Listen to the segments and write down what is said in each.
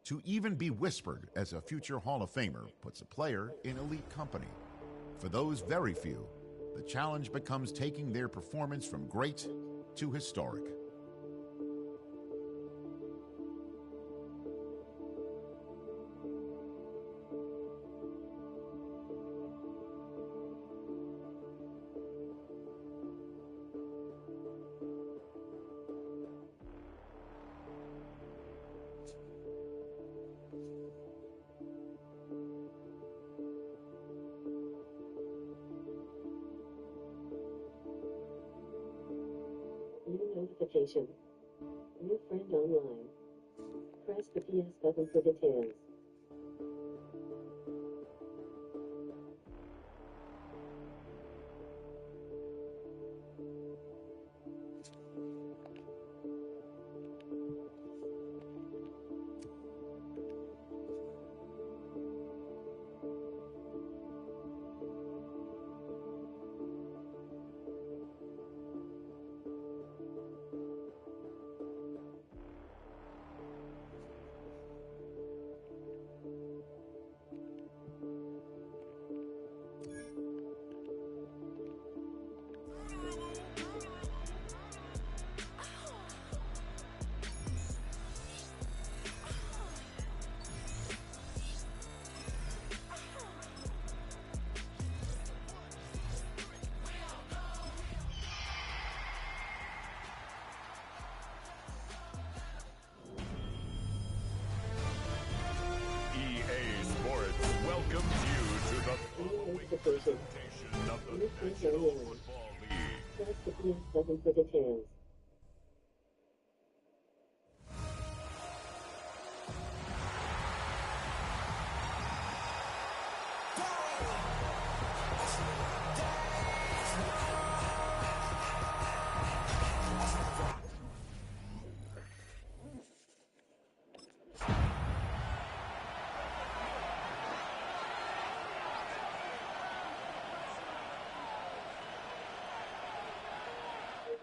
To even be whispered as a future Hall of Famer puts a player in elite company. For those very few, the challenge becomes taking their performance from great to historic. New notification. New friend online. Press the PS button for details. Welcomes you to the following presentation of the National Football League. Press the PS button for details.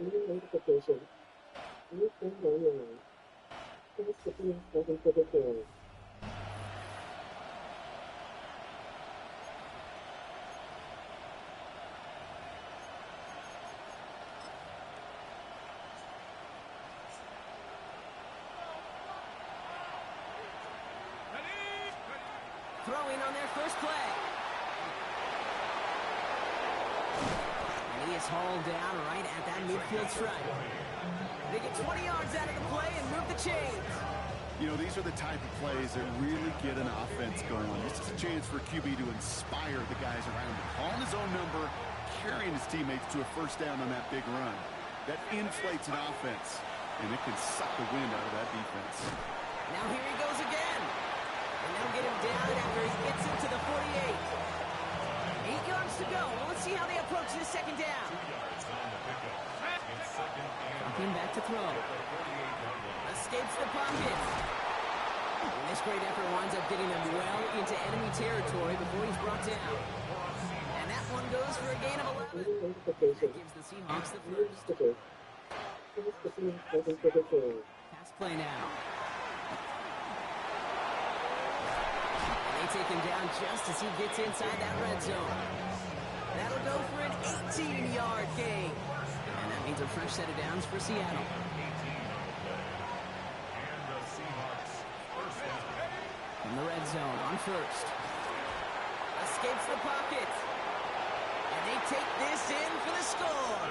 New notification. New friend online. Press the PS button for details. Throwing on their first play. And he is hauled down right at that midfield stripe. They get 20 yards out of the play and move the chains. You know, these are the type of plays that really get an offense going. This is a chance for QB to inspire the guys around him. Calling his own number, carrying his teammates to a first down on that big run. That inflates an offense, and it can suck the wind out of that defense. Now here he goes again. And they'll get him down after he gets into the 48. 8 yards to go. Well, let's see how they approach this second down. Dropping back to throw. Escapes the pocket. And this great effort winds up getting him well into enemy territory before he's brought down. And that one goes for a gain of 11. That gives the Seahawks the first. Pass play now. Take him down just as he gets inside that red zone. That'll go for an 18-yard gain. And that means a fresh set of downs for Seattle. In the red zone on first. Escapes the pocket. And they take this in for the score.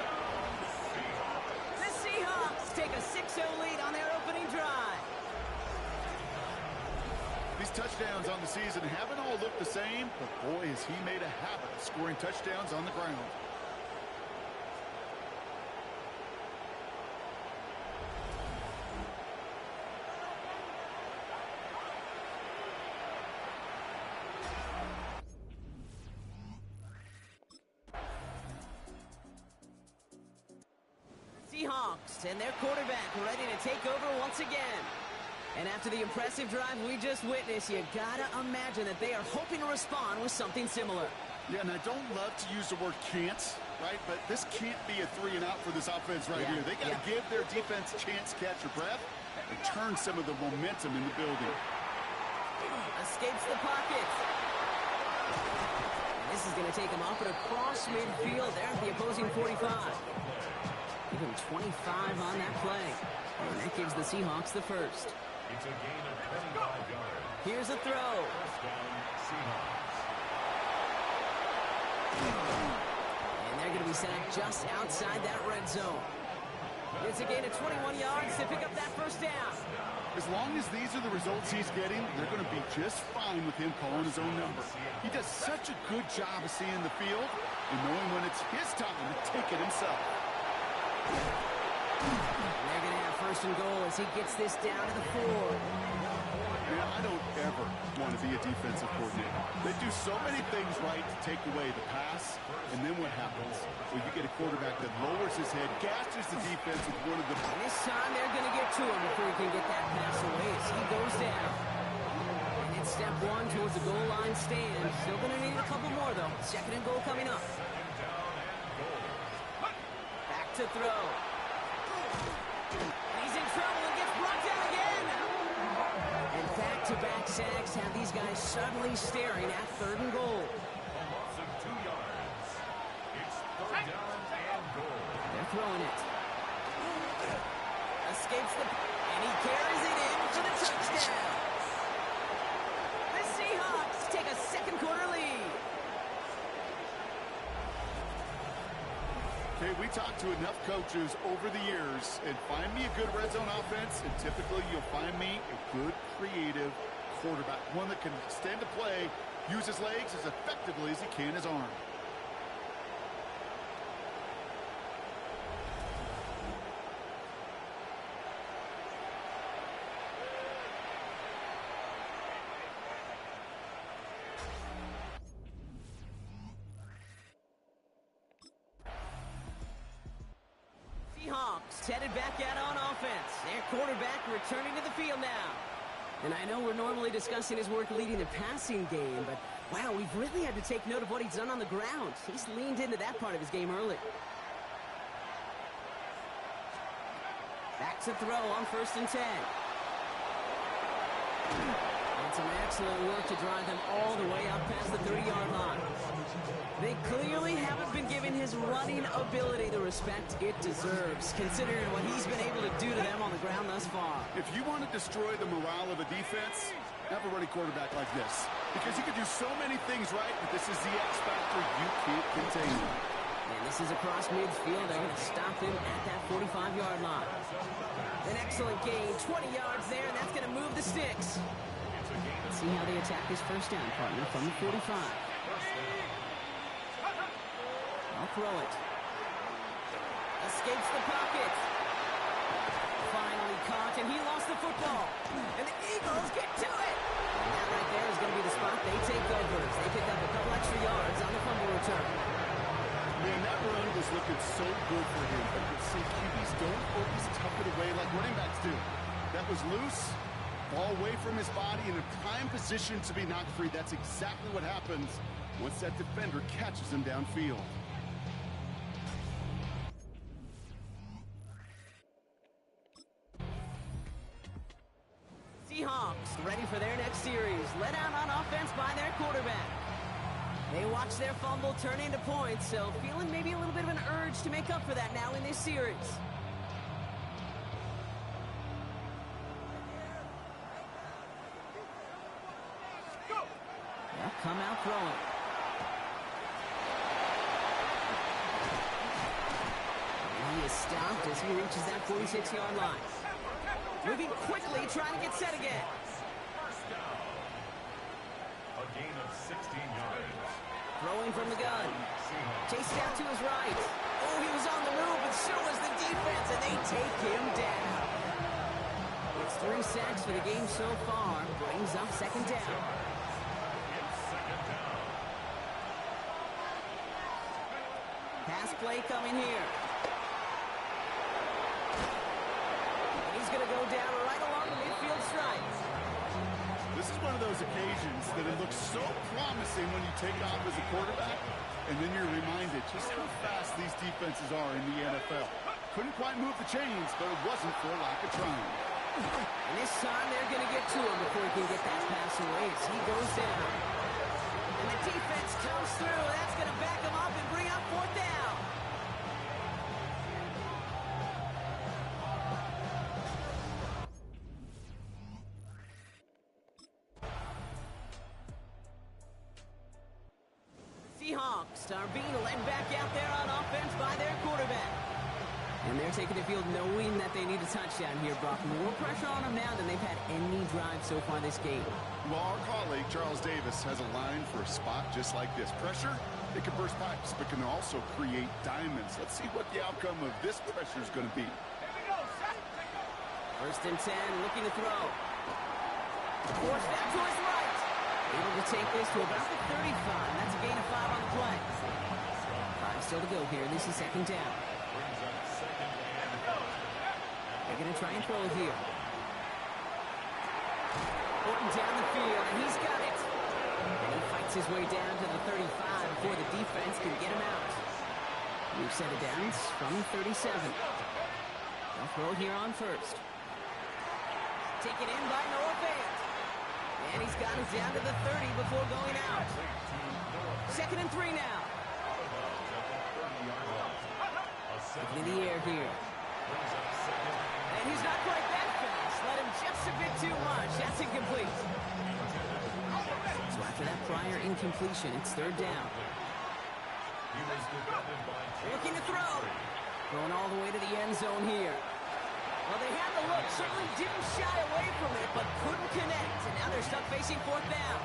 The Seahawks take a 6-0 lead on their opening drive. These touchdowns on the season haven't all looked the same, but boy, has he made a habit of scoring touchdowns on the ground. Seahawks and their quarterback ready to take over once again. And after the impressive drive we just witnessed, you gotta imagine that they are hoping to respond with something similar. Yeah, and I don't love to use the word can't, right? But this can't be a 3-and-out for this offense right here. They got to give their defense a chance to catch their breath and turn some of the momentum in the building. Escapes the pocket. This is going to take him up and across midfield there at the opposing 45. Give him 25 on that play. And that gives the Seahawks the first. It's a gain of 25 yards. Here's a throw. First down, Seahawks. And they're going to be set up just outside that red zone. It's a gain of 21 yards to pick up that first down. As long as these are the results he's getting, they're going to be just fine with him calling his own number. He does such a good job of seeing the field and knowing when it's his time to take it himself. They're going to have first and goal as he gets this down to the 4. Man, I don't ever want to be a defensive coordinator. They do so many things right to take away the pass, and then what happens? Well, you get a quarterback that lowers his head, gashes the defense with one of the... This time they're going to get to him before he can get that pass away as he goes down. And it's step 1 towards the goal line stand. Still going to need a couple more, though. Second and goal coming up. Back to throw. He's in trouble and gets brought down again. And back-to-back sacks have these guys suddenly staring at third and goal. Loss of 2 yards. It's third down and goal. They're throwing it. Escapes the... And he carries it in for the touchdown. The Seahawks take a second quarter lead. Okay, we talked to enough coaches over the years, and find me a good red zone offense, and typically you'll find me a good, creative quarterback, one that can stand to play, use his legs as effectively as he can his arm. Seahawks headed back out on offense. Their quarterback returning to the field now. And I know we're normally discussing his work leading the passing game, but wow, we've really had to take note of what he's done on the ground. He's leaned into that part of his game early. Back to throw on 1st and 10. And some excellent work to drive them all the way up past the 30-yard line. They clearly haven't been giving his running ability the respect it deserves, considering what he's been able to do to them on the ground thus far. If you want to destroy the morale of a defense, have a running quarterback like this. Because he can do so many things right, but this is the X factor you can't contain. And this is across midfield. They're going to stop him at that 45-yard line. An excellent gain, 20 yards there, and that's going to move the sticks. Let's see how they attack this first down, partner, from the 45. I'll throw it. Escapes the pocket. Finally caught, and he lost the football. And the Eagles get to it. And that right there is going to be the spot they take over. They pick up a couple extra yards on the fumble return. Man, that run was looking so good for him. But you see, QBs don't always tuck it away like running backs do. That was loose, ball away from his body in a prime position to be knocked free. That's exactly what happens once that defender catches him downfield. Seahawks ready for their next series. Let out on offense by their quarterback. They watch their fumble turn into points, so feeling maybe a little bit of an urge to make up for that now in this series. They'll come out throwing. And he is stopped as he reaches that 46-yard line. Moving quickly, trying to get set again. First down. A gain of 16 yards. Throwing from the gun. Chased out to his right. Oh, he was on the move, but so was the defense, and they take him down. It's 3 sacks for the game so far. Brings up second down. It's second down. Pass play coming here. He's going to go down right along the midfield stripe. This is one of those occasions that it looks so promising when you take off as a quarterback, and then you're reminded just how fast these defenses are in the NFL. Couldn't quite move the chains, but it wasn't for lack of trying. And this time they're going to get to him before he can get that pass away as he goes down. And the defense comes through. That's going to back him up and bring up fourth down. Seahawks are being led back out there on offense by their quarterback. And they're taking the field knowing that they need a touchdown here, Brock. More pressure on them now than they've had any drive so far this game. Well, our colleague, Charles Davis, has a line for a spot just like this. Pressure, it can burst pipes, but can also create diamonds. Let's see what the outcome of this pressure is going to be. First and 10, looking to throw. Forced out to his right. Able to take this to about the 35. That's a gain of 5 on the play. 5 still to go here. This is second down. They're going to try and throw here. Orton down the field, and he's got it. And he fights his way down to the 35 before the defense can get him out. We've set it down from 37. They'll throw here on first. Taken in by Noah Fant. And he's got it down to the 30 before going out. Second and 3 now. Taking in the air here. And he's not quite that fast. Let him just a bit too much. That's incomplete. So after that prior incompletion, it's third down. Looking to throw. Going all the way to the end zone here. Well, they had the look. Certainly didn't shy away from it, but couldn't connect. And now they're stuck facing fourth down.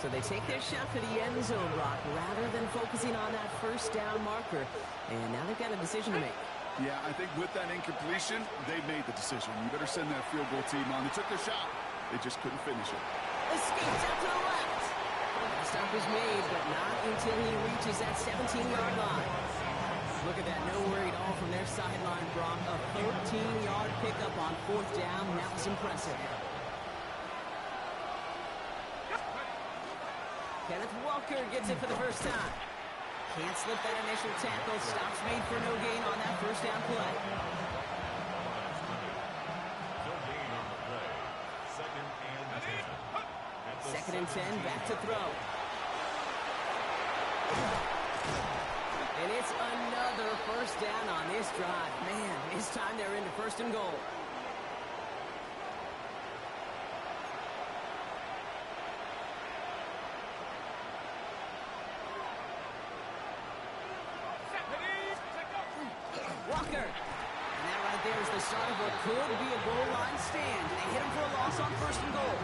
So they take their shot for the end zone, Brock, rather than focusing on that first down marker. And now they've got a decision to make. Yeah, I think with that incompletion, they made the decision. You better send that field goal team on. They took their shot. They just couldn't finish it. Escapes out to the left. The stop is made, but not until he reaches that 17-yard line. Look at that. No worry at all from their sideline, Brock. A 13-yard pickup on fourth down. That was impressive. Kenneth Walker gets it for the first time. Can't slip that initial tackle. Stops made for no gain on that first down play. Second and 10, back to throw. And it's another first down on this drive. Man, this time they're into first and goal. Walker. And that right there is the start of what could be a goal line stand. They hit him for a loss on first and goal.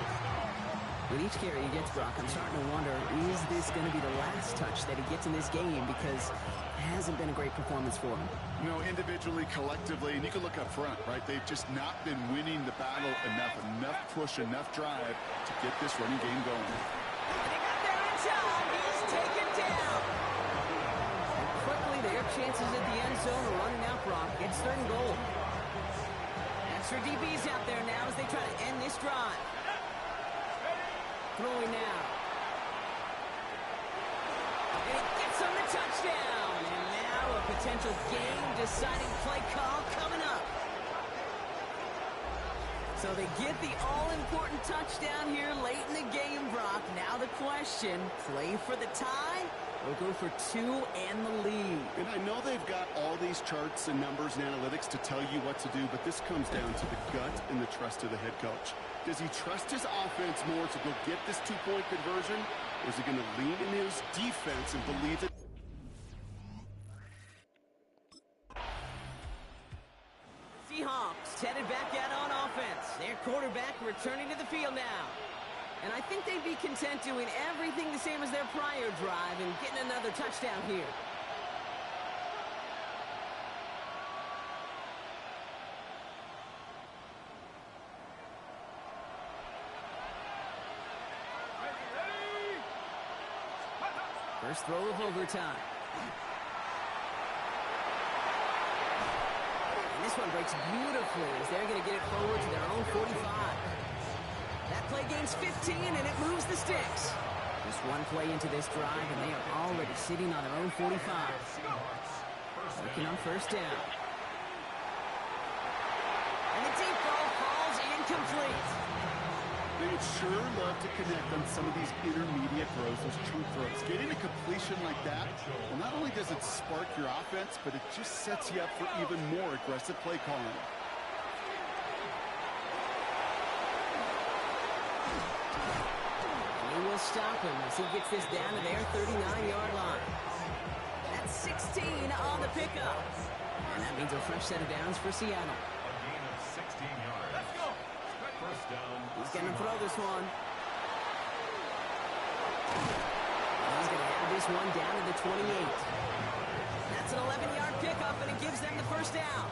With each carry he gets, Brock, I'm starting to wonder, is this going to be the last touch that he gets in this game? Because it hasn't been a great performance for him. You know, individually, collectively, and you can look up front, right? They've just not been winning the battle enough push, enough drive to get this running game going. And he got there in time. He's taken down. And quickly, their chances at the end zone are running out, Brock. It's third and goal. Extra DBs out there now as they try to end this drive. Throwing now. And he gets on the touchdown. And now a potential game-deciding play call coming up. So they get the all-important touchdown here late in the game, Brock. Now the question, play for the tie or go for 2 and the lead? And I know they've got all these charts and numbers and analytics to tell you what to do, but this comes down to the gut and the trust of the head coach. Does he trust his offense more to go get this 2-point conversion, or is he going to lean in his defense and believe that? Seahawks headed back out on offense. Their quarterback returning to the field now. And I think they'd be content doing everything the same as their prior drive and getting another touchdown here. First throw of overtime. And this one breaks beautifully as they're going to get it forward to their own 45. That play gains 15, and it moves the sticks. Just one play into this drive, and they are already sitting on their own 45. Looking on first down. And the deep ball incomplete. They'd sure love to connect on some of these intermediate throws, those true throws. Getting a completion like that, well, not only does it spark your offense, but it just sets you up for even more aggressive play calling. He will stop him as he gets this down to their 39-yard line. That's 16 on the pickup. And that means a fresh set of downs for Seattle. A gain of 16 yards. Let's go. First down. He's going to throw this one. He's going to have this one down to the 28. That's an 11-yard pickup, and it gives them the first down.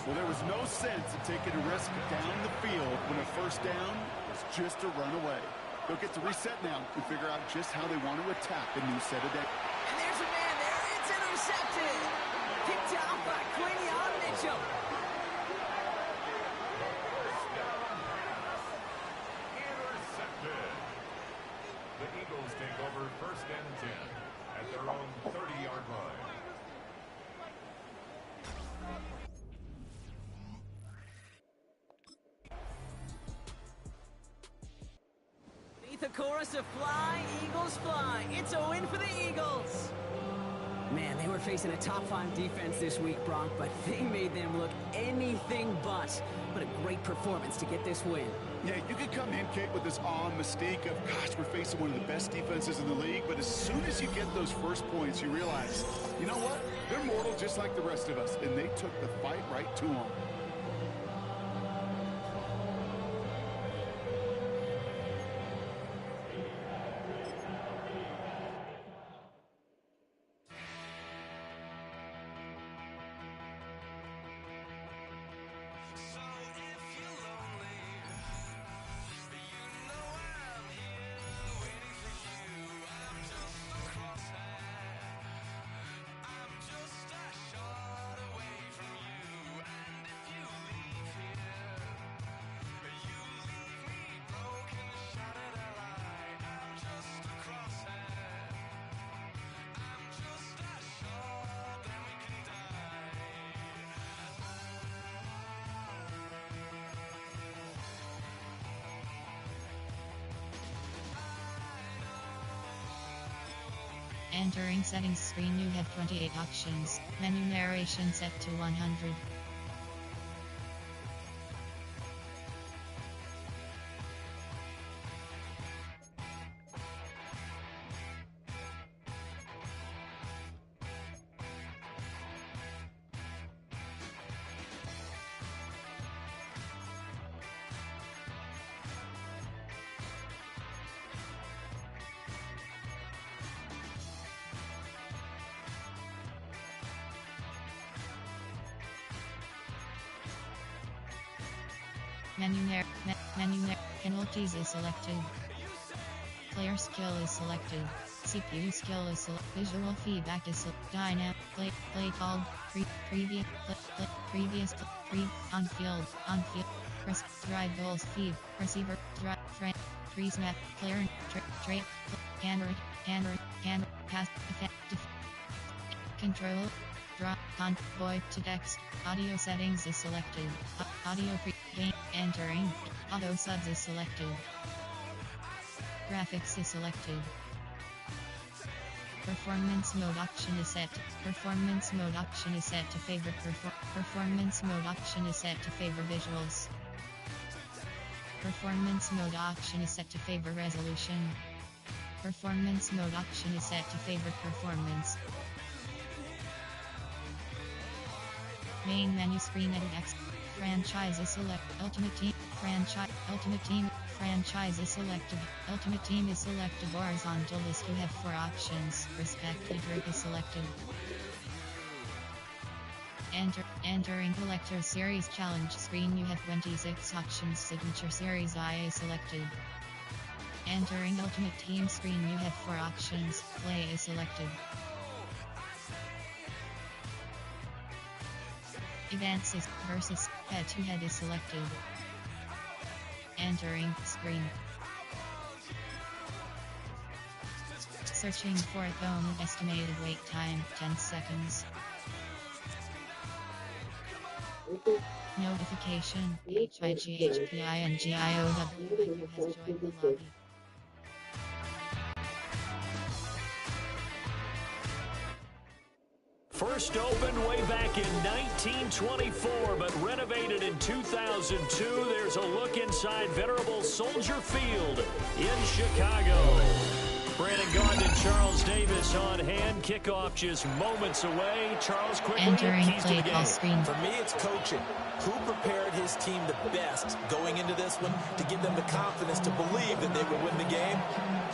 Well, there was no sense in taking a risk down the field when a first down was just a runaway. They'll get to reset now and figure out just how they want to attack the new set of downs. And there's a man there. It's intercepted. Picked out by Quinion Mitchell. Intercepted. The Eagles take over first and 10 at their own 30-yard line. Beneath a chorus of fly, Eagles fly. It's a win for the Eagles. Man, they were facing a top 5 defense this week, Bronk, but they made them look anything but. What a great performance to get this win. Yeah, you could come in, Kate, with this awe and mystique of, gosh, we're facing one of the best defenses in the league, but as soon as you get those first points, you realize, you know what? They're mortal just like the rest of us, and they took the fight right to them. Entering settings screen, you have 28 options. Menu narration set to 100. Penalties is selected. Player skill is selected. CPU skill is selected. Visual feedback is selected. Dynamic play called previous on field drive goals feed receiver drive frame pre-snap player trade camera pass effective control drop convoy to text. Audio settings is selected. Audio game entering. Auto subs is selected. Graphics is selected. Performance mode option is set. Performance mode option is set to favor performance mode option is set to favor visuals. Performance mode option is set to favor resolution. Performance mode option is set to favor performance. Main menu screen edit X. Franchise is select. Ultimate team. Ultimate team. Franchise is selected. Ultimate team is selected. Horizontal list. You have 4 options. Respected group is selected. Entering Collector Series Challenge screen. You have 26 options. Signature Series IA selected. Entering Ultimate Team screen. You have 4 options. Play is selected. Events is versus head-to-head is selected. Entering screen. Searching for a phone. Estimated wait time 10 seconds. Notification. HIGHPINGIOW. You has joined the lobby. First opened way back in 1924, but renovated in 2002. There's a look inside venerable Soldier Field in Chicago. Brandon Gaughan and Charles Davis on hand. Kickoff just moments away. Charles, quickly, Entering keys to the play call game. screen. For me, it's coaching. Who prepared his team the best going into this one to give them the confidence to believe that they would win the game?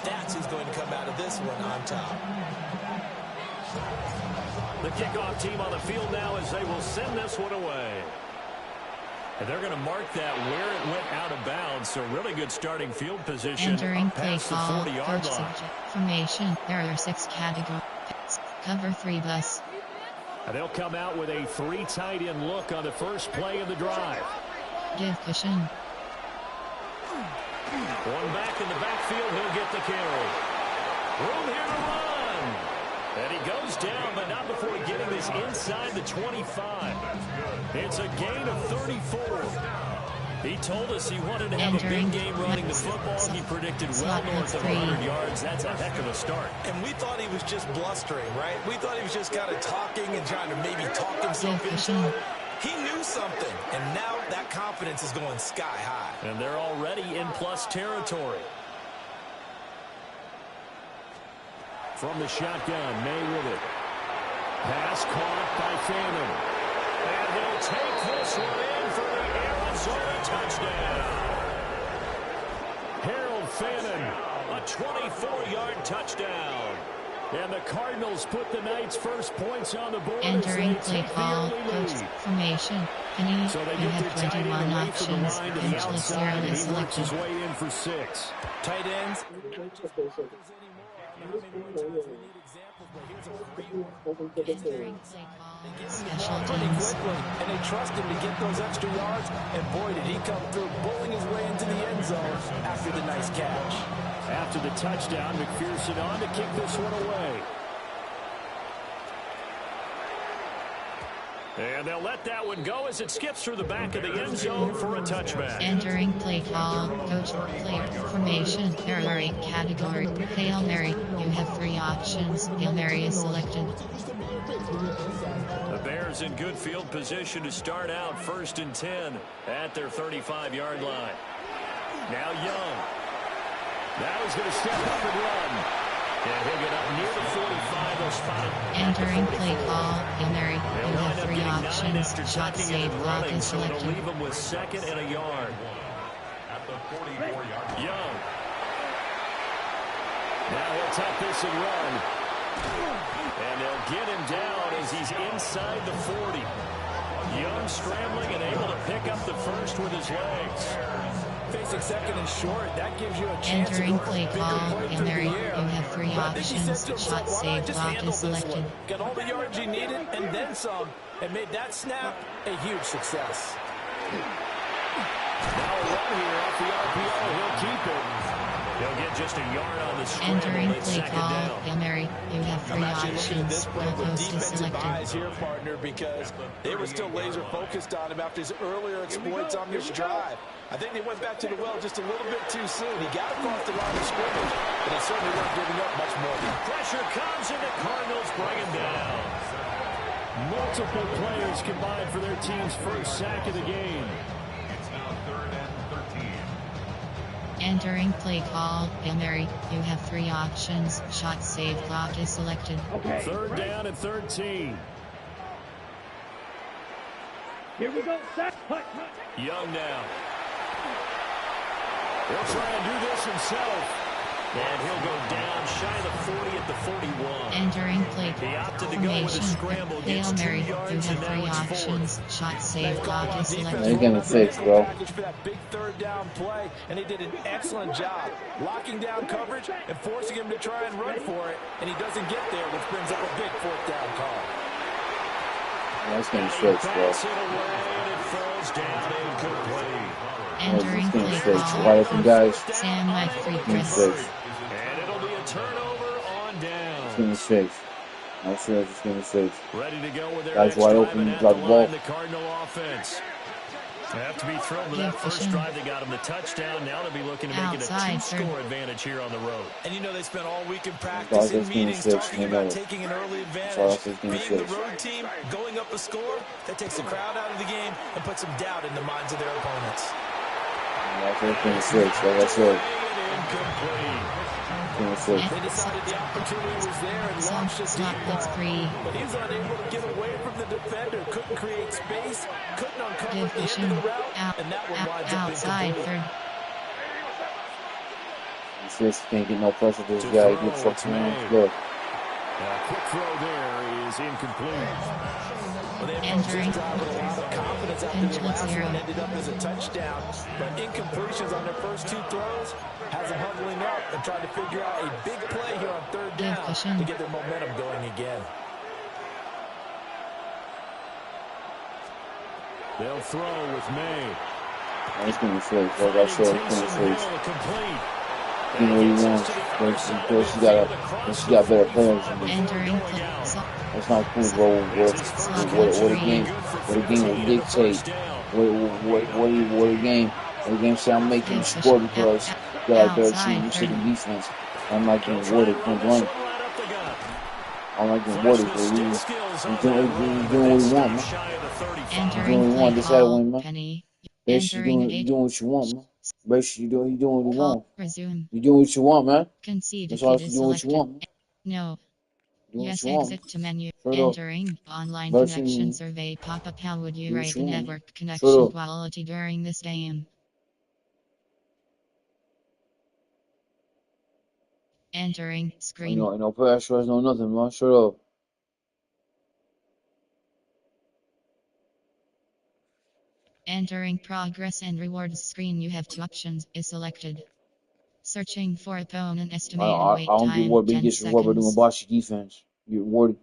That's who's going to come out of this one on top. The kickoff team on the field now as they will send this one away. And they're going to mark that where it went out of bounds. So really good starting field position. Entering up play past the call. 40-yard Coach line. subject. Formation. There are 6 categories. Cover 3 bus. And they'll come out with a 3 tight end look on the first play of the drive. Give cushion. One back in the backfield. He'll get the carry. Room here to run. And he goes down, but not before getting this inside the 25. It's a gain of 34. He told us he wanted to have a big game running the football. He predicted well north of 100 yards. That's a heck of a start. And we thought he was just blustering, right? We thought he was just kind of talking and trying to maybe talk himself into it. He knew something, and now that confidence is going sky high. And they're already in plus territory. From the shotgun, May with it. Pass caught by Fannin. And he'll take this one in for the Arizona touchdown. Harold Fannin, a 24-yard touchdown. And the Cardinals put the Knights' first points on the board. Entering play call. Coach formation. Penny. So they You get their have tight end 21 away from the options. line to the Eventually outside, and serially he works his selected. way in for 6. Tight ends. Entering play call. Special Pretty teams. quickly, and they trust him to get those extra yards, and boy, did he come through, bowling his way into the end zone after the nice catch. After the touchdown, McPherson on to kick this one away. And they'll let that one go as it skips through the back of the end zone for a touchback. Entering play call. Coach player formation. There are 8 categories. Hail Mary. You have 3 options. Hail Mary is selected. The Bears in good field position to start out 1st and 10 at their 35-yard line. Now Young. Now he's going to step up and run. And he'll get up near the 45. They'll spot it. Entering play call. Hail Mary. They'll You wind have up 3 getting 9 options. after Shot tucking save and block running, is so it'll selected. leave them with 2nd and a yard. Young. Now he'll tuck this and run. And they'll get him down as he's inside the 40. Young scrambling and able to pick up the first with his legs. Facing 2nd and short, that gives you a chance Entering to go for play a bigger call. play Hail through Mary. the air. You have 3 But I think he said options. to himself, Shot why don't I save just block handle is this selected. one? Got all the yards he needed and then some, and made that snap a huge success. Now a run here off the RPO. He'll keep it. He'll get just a yard on the scramble. Entering It's play 2nd call. down. Hail Mary. You have 3 I'm actually looking at options. this play Goal with post is defensive selected. eyes here, partner, because they were still laser focused on him after his earlier exploits on this drive. I think they went back to the well just a little bit too soon. He got across the line of scrimmage, but they certainly weren't giving up much more. Pressure comes and the Cardinals bring him down. Multiple players combined for their team's first sack of the game. Entering play call. Hail Mary. You have 3 options. Shot save block is selected. 3rd down and 13. Here we go, sack. Young now. He'll try and do this himself. And he'll go down shy of the 40 at the 41. Entering play He opted to go with a formation. scramble. Hail Gets 2 Mary. You yards, have and 3 now it's 4th. options. Shot save block is selected. Defense They're getting 6, bro. package for that big 3rd down play, and he did an excellent job locking down coverage and forcing him to try and run for it, and he doesn't get there, which brings up a big 4th down call. That's getting And he 6, bro. bats it away, and it falls down incomplete. Entering Getting play 6. call. Wide open guys. Sam Mike Getting Friedrich. 6. And it'll be a turnover on down. Getting 6. No sure, just give me 6. Ready to go with their Guys next wide drive, open, and you at drop the the ball. line, the Cardinal offense. They have to be thrilled with that first drive. They got them the touchdown. Now they'll be looking to make it a 2-score advantage here on the road. And you know they spent all week in practice and meetings talking about taking an early advantage. Being the road team, going up a score, that takes the crowd out of the game and puts some doubt in the minds of their opponents. That's 6, like I said. They decided the opportunity was there and launched a deep ball, but he was unable to get away from the defender, couldn't create space, couldn't uncover the end of the route, and that one winds up incomplete. Just can't get no pressure. This guy gets fucking good. Quick throw there is incomplete. Well, they entering a lot of confidence after the last one ended up as a touchdown, but incompletions on their first 2 throws has them huddling up and trying to figure out a big play here on 3rd down to get their momentum going again. They'll throw with May. He's going to be 6. Like I said, he's going to be 6. Complete. You know what he wants. But she got better players than me. That's not cool, bro. What a game will dictate. What a game say I'm making the score because you got a better team. You see the defense. I'm not getting watered point blank. I'm not getting watered, but he's doing what he wants, man. He's doing what he wants. Just had to win, man. Basically, you doing what you want, man. Basically, you doing what you want. You doing what you want, man. That's all you doing what you want, man. No. Yes, exit to menu. Shut Entering online Version- connection survey pop-up. How would you Do what rate you the want. network connection up. quality during this game? Entering screen. Ain't no pressure, no nothing, man. Shut up. Entering progress and rewards screen. You have 2 options. Is selected. Searching for opponent estimated I wait don't get time rewarded, but 10 you get rewarded by doing seconds. bossy defense. You get rewarded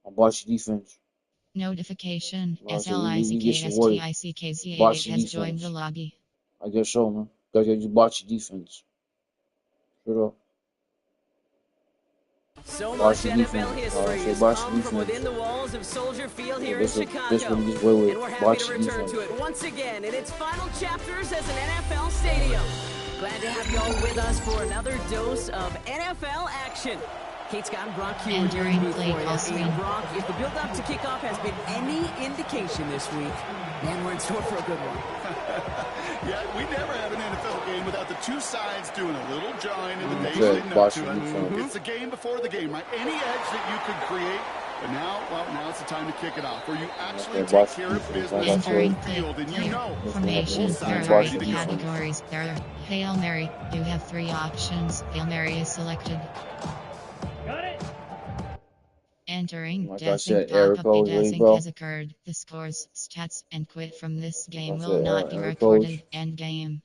on bossy defense. Notification. Well, so you get rewarded. SLICKSTICKZ88 Bossy has joined defense. the lobby. I guess so, man. Guys, you just bossy defense. Shut up. So much Bossy NFL defense. history Say has bossy come from defense. within the walls of Soldier Field here in This Chicago. one gets away with And we're happy bossy to return defense. to it once again in its final chapters as an NFL stadium. Glad to have you all with us for another dose of NFL action. Kate Scott and Brock Hughes are Entering here play for call you. screen. And Brock, if the build-up to kickoff has been any indication this week, man, we're in store for a good one. Yeah, we never have an NFL game without the 2 sides doing a little jawing in the days Good. leading up Bossy to it. defense. It's the game before the game, right? Any edge that you could create, but now it's the time to kick it off, where you actually Okay, take bossy care of defense, business like I on Entering the field, and you player know formation. both There sides are are 8 ready to go. categories. There are Hail Mary. You have 3 options. Hail Mary is selected. Got it. Entering Like I deathing said, Eric pop-up. A O's ready, deathing bro. has occurred. The scores, stats, and quit from this game Like I will said, not be Eric recorded. O's. End game.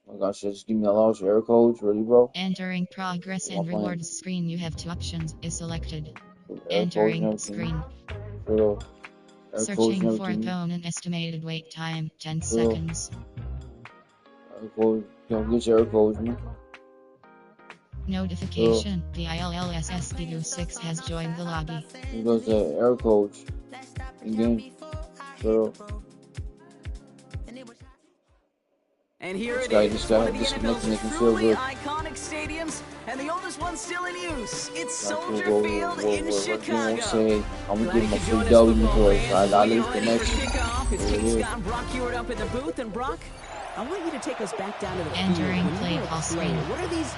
Like I said, just give me a loss. Air codes, ready, bro? Entering progress I'm and playing. rewards screen. You have 2 options. Is selected. Air codes and Entering everything. screen. Shut up. Air codes and Searching for everything. opponent estimated wait time 10 Shut up. seconds. Air codes. Don't get your air codes, man. Notification. The ILLSSBU6 has joined the lobby. Here goes the air codes. Again. Shut up. And here This it guy- is, this guy- one of the this NFL's make me feel truly good. iconic stadiums, and the oldest one still in use. It's Like, Soldier Field in Chicago. Say, I'm Glad gonna give you him a could free join us, W football because fans. I We lose are the ready next. for kickoff. It's There it Kate is. Scott and Brock Hewitt up in the booth. And Brock, I want you to take us back down to the Entering field. When play you're a call player, screen. what are these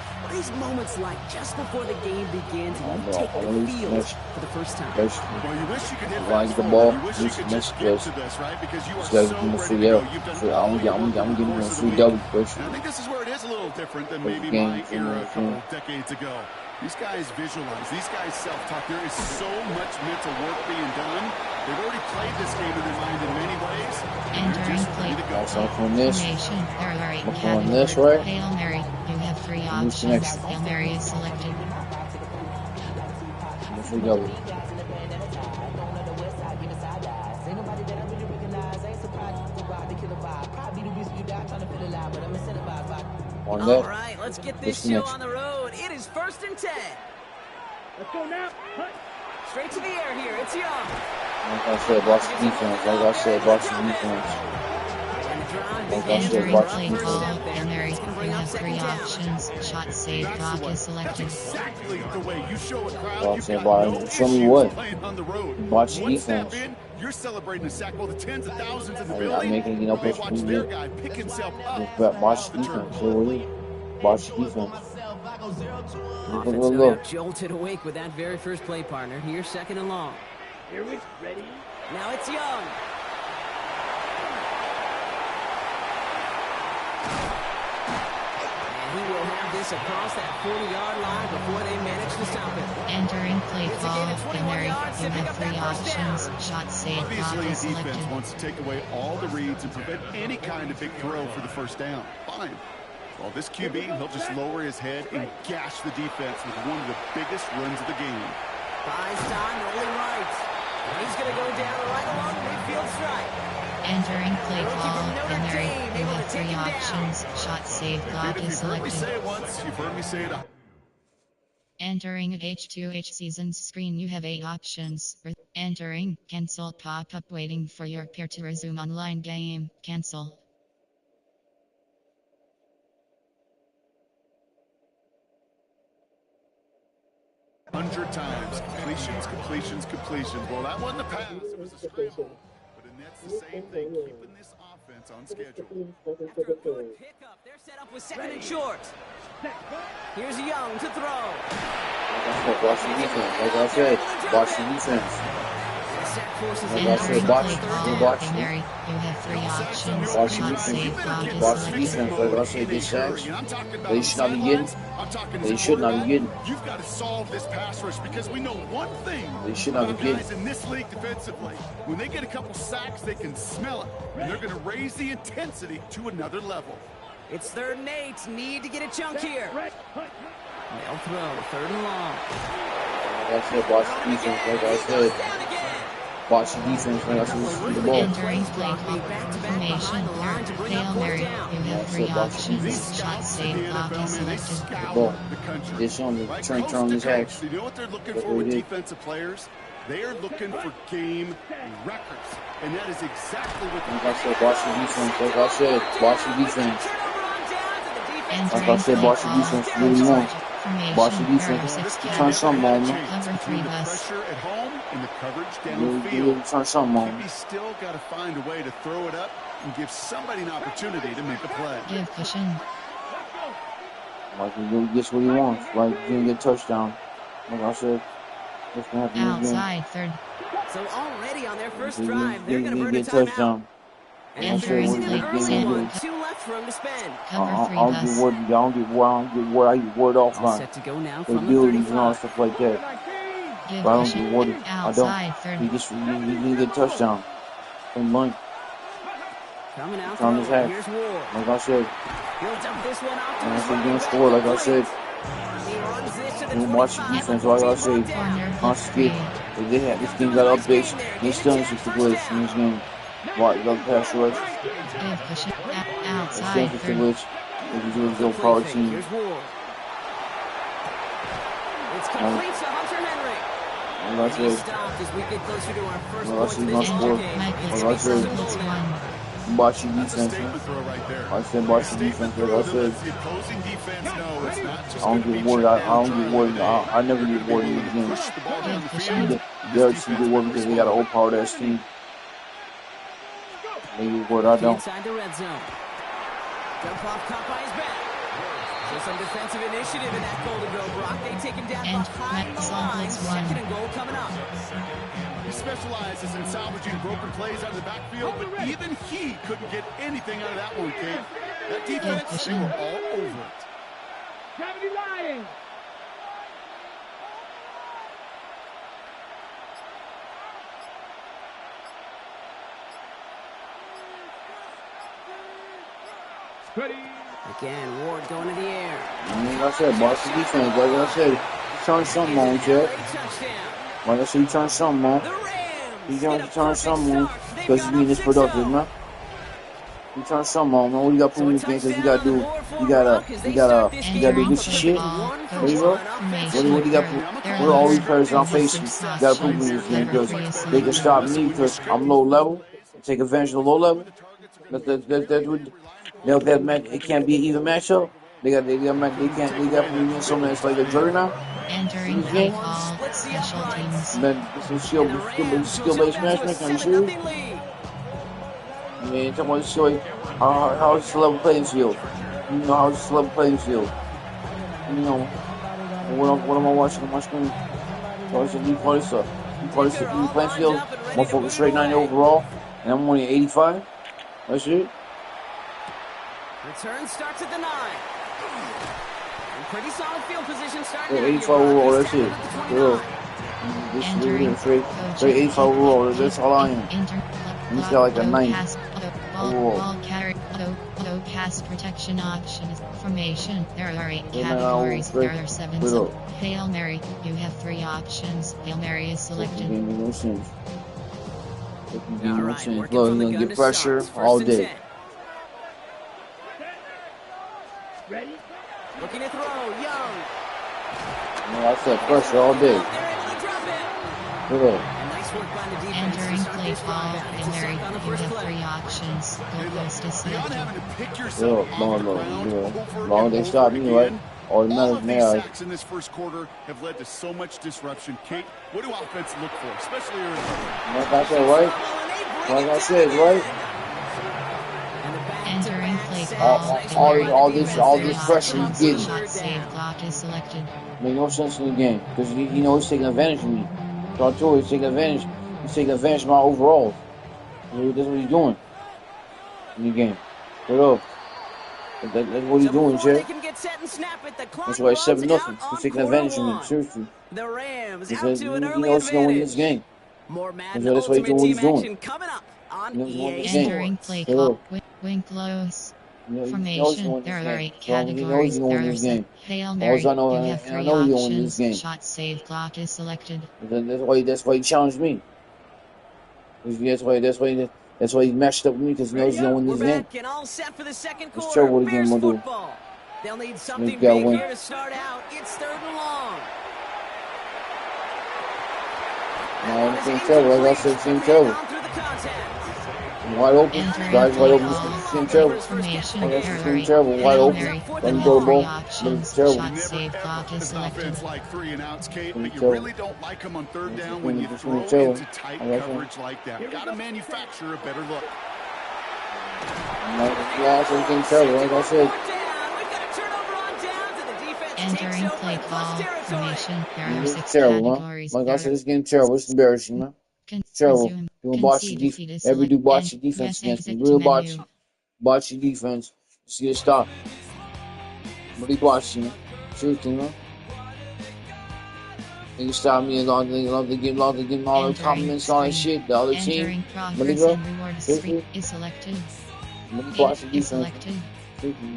moments like just before the game begins and you I'm take the gonna lose field next. for the first time? Basically, Well, you wish you could hit As long as fast the forward. ball You wish you reaches could the just next get place. to this, right? Because you are this so guy's giving me a ready free to go. L. You've done So all I'm your work over giving the him a course of the free week. W, And I basically. think this is where it is a little different than But maybe again, my you know era a what I'm couple saying? of decades ago. These guys visualize. These guys self-talk. There is so much mental work being done. They've already played this game in their mind in many ways. And they're Entering just ready play to go. So from this, formation. There are 8 I'm on this, categories. right? Hail Mary. You have 3 Use options. connection. Hail Mary is selected. a free W. On All that, right, let's get this show disconnection. on the road. It is 1st and 10. Let's go now. Hut. Straight to the air here. It's Young. Like I said, watch the defense. Like I said, watch the defense. Like I said, Entering watch play the call. defense. And there you have 3 options. Shot, save, block is selected. Exactly the way you show a crowd. Well, You've say, got why? no Show me issues what? playing on the road. Watch the One step defense. in, you're celebrating a sack while the tens of thousands in the I'm building. making, you know, They push watch me. their guy pick himself up. Watch the defense. So what is? Watch the defense. Offense no Look. doubt jolted awake with that very first play, partner. Here's 2nd and long. Here we ready. Now it's Young. And he will have this across that 40-yard line before they manage to stop it. Entering play It's a call. gain of 21 And there you yards to pick have up 3 that first options. down. Shot, save, block Obviously, is the defense selected. wants to take away all the reads and prevent any kind of big throw for the first down. Fine. Well, this QB, he'll just lower his head and gash the defense with one of the biggest runs of the game. Buys time, rolling right. He's going to go down right along the midfield stripe. Entering play Rookie call. from Notre And there Dame, you able have to take 3 him down. options. Shot, save, block If is you've heard me say selected. it once, you've heard me say it. Entering H2H seasons screen, you have 8 options. Entering, cancel, pop-up waiting for your peer to resume online game. Cancel. Hundred times. Completions. Well, that wasn't a pass. It was a scramble. But that's the same thing, keeping this offense on schedule. After a good pickup, they're set up with 2nd and short. Here's Young to throw. Watch the defense. Like I said, watch the defense. Like I said, watch And there you have 3 options. Watch the Shot, save, defense. block is Watch the selected. defense. Like I said, get sacks. They should not be getting. They should not be getting. You've got to solve this pass rush because we know one thing. They should not be about getting. guys in this league defensively. When they get a couple sacks, they can smell it, and they're going to raise the intensity to another level. It's 3rd and 8. Need to get a chunk here. They'll throw. 3rd and long. Like I said, watch the defense. Like I said, watch the defense. Like I said, shoot the ball. Entering play call. Formation. Hail Mary. You have 3 options. Shot, save, block is selected. The ball. This on the turn his axe. You know what they're looking That's for what with he did. defensive players? They are looking for game records, and that is exactly what Like I said, watch the defense. Like I said, watch the defense. Like I Entering said, play watch the call. defense. What do you want? Watch the Formation. defense. 6 Turn something on me. Cover 3 the bus. pressure at home and the coverage You downfield. turn something on me. QB still got to find a way to throw it up and give somebody an opportunity to make a play. Give cushion. Like he gets what he wants. Like he didn't get a touchdown. Like I said, that's gonna happen again. Outside 3rd. So already on their first He drive, they're going to burn a didn't get a timeout. touchdown. And I'm sure they're what using he an did, early he one. did. 2 left for him to spend. Cover 3 I don't bus. get word. I don't get word. I get word All offline. set to go now The from the abilities and all 35. stuff like that. Give But I don't cushion. get word. I Outside don't. 3rd. He didn't get a touchdown. And Mike, Coming out From his throwing. head. Here's Ward. like I said, He'll dump this one off to and I his said, running didn't back score. Like I on the said, He runs this to the and watch the 25. defense. Like I said, Corner. constant. They had this game got updates. They still ain't the glitch in this game. Watch the pass rush. Give cushion. They still Outside ain't the 3rd. glitch. They do a good power team. Here's Ward. It's complete to Hunter Henry. Like I And he's said, stopped as we get closer to our first Well, I point see of no this score. ball game. Michael It's Well, I Smith said- equals 1. watch your That's a defense. statement throw right there. I said watch the defense. Like I said, The opposing defense know it's not just I don't gonna get be worried. check I down, don't try get to worried. eliminate. I never get worried in this game. Push the ball down the Give field. cushion. The other team get worried because they got an overpowered ass team. They get worried. I don't. Inside the red zone. Jump off caught by his back. So some defensive initiative in that goal to go, Brock. They take him down And behind the Max line. Uncle's 1. 2nd and goal coming up. He specializes in salvaging broken plays out of the backfield, but even he couldn't get anything out of that one, Kate. That defense, they were all over it. Gravity lying. Ready. Again, Ward going to the air. Like I said, watch the defense. Like I said, turn something on, Jeff. Touchdown. Like I said, you turn something on. The Rams You get got a to turn perfect something on start. They've because got you need up this 6-0. productive, man. You trying to something on, man. What do you got to prove in this game? Because you gotta do, you gotta do this shit. There you go. What do you got? What are all these players I'm facing? You gotta prove in this game because they can stop me because I'm low level. Take advantage of the low level. That's what. It can't be an even matchup. They got me in something that's like a juggernaut. Entering play call, special teams. Man, some skill-based matchmaking. Are you serious? I mean, talking about skill. How is this a level playing field? You know, how is this a level playing field? You know, what am I watching on my screen? What is the new party stuff? New playing field. Motherfucker straight 90 overall, and I'm only 85. That's it. Return starts at the 9. Pretty solid field position starting. 85 overall. That's it. This straight 85 overall. That's all I am. He's got like a 90. Ball carry, auto cast protection options. Formation. There are 8 categories. There are 7 sub. Hail Mary. You have 3 options. Hail Mary is selected. No sense. Look, he's gonna get pressure all day. Ready? Looking to throw, Young. I said pressure all day. Look. Entering play ball, Hail Mary. You have 3 options. Goalpost is selected. Long as they stop me, right? All the All of these now. sacks in this first quarter have led to so much disruption. Kate, what do offense look for, especially early? Like I said, right? Like I said, right? Entering play ball. All this pressure he's getting. Shot save clock is selected. Make no sense in the game because he knows he's taking advantage of me. So I told you he's taking advantage. He's taking advantage of my overalls. That's what he's doing in the game. What up? That's what he's doing, Jay. That's why it's 7-0. He's taking advantage of me. Seriously. The Rams He out to an early knows he's gonna win this advantage. game. More Madden That's why he's doing what he's Ultimate Team doing. action coming up on He knows he's gonna win EA this game. Entering play What call. up? Wing close. He knows he's Formation. gonna win There this are game. 8 So he knows categories. he's gonna win There are this game. 7. Hail Mary. I know, You have and 3 I know he's gonna win this options. game. Shot save clock is selected. That's why he challenged me. That's why he matched up with me because he knows he's gonna win this game. And all set for the second It's quarter. terrible what the game Bears will do. football. They'll need something Make that big win. here to start out. It's 3rd and long. No, it seems terrible. Like I said, it seems terrible. Wide open. Guys wide open. It seems terrible. Formation. Like I said, There it are seems 8. terrible. Wide Hail open. Mary. Let him You go have to the 3 ball. options. It's terrible. Shot save clock is selected. Offense like 3 and outs, Kate, but you terrible. really don't like them on 3rd down when you It's throw terrible. into tight Like I said. coverage like that. Got to manufacture a better look. Yeah, so it seems terrible. Like I said. Entering play call. Formation. There are 6 Terrible, man. categories. Like I said, this game terrible. It's embarrassing, man. Terrible. Doing botchy defense. Every do botchy defense against me. Real botchy. Botchy defense. Just get it stopped. Really botchy, man. Seriously, man. They can stop me and love to give all the compliments and all that shit. The other team. Entering progress Really, and rewards screen is selected. Really botchy Is defense. selected.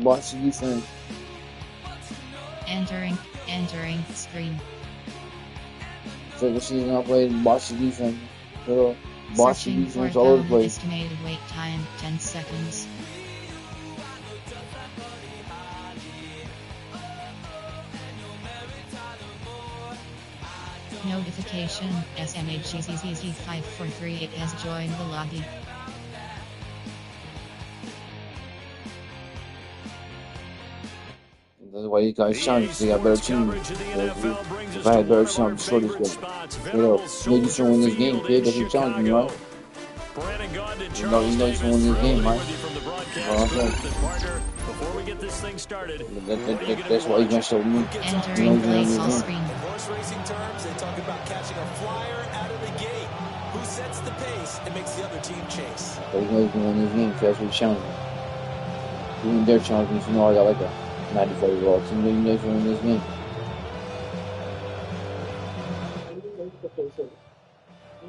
Botchy defense. Entering screen. So the season I played botchy defense. Botchy Searching for defense all over the place. estimated wait time 10 seconds. Notification, SMHCCC5438 has joined the lobby. That's why you guys challenge. They got better team. If I had better team, I'd destroy this game. You know you should win this game, kid. That's what challenge me, right? You know you should win this game, right? Before we get this thing started, that's why you messed up with me. Entering play call screen. Horse racing terms, they talk about catching a flyer out of the gate. Who sets the pace and makes the other team chase? But you know you can win this game, kid. That's what you challenge me. You win their challenge me, you know I got like a 95 overall. So you know you can win this game. Notification.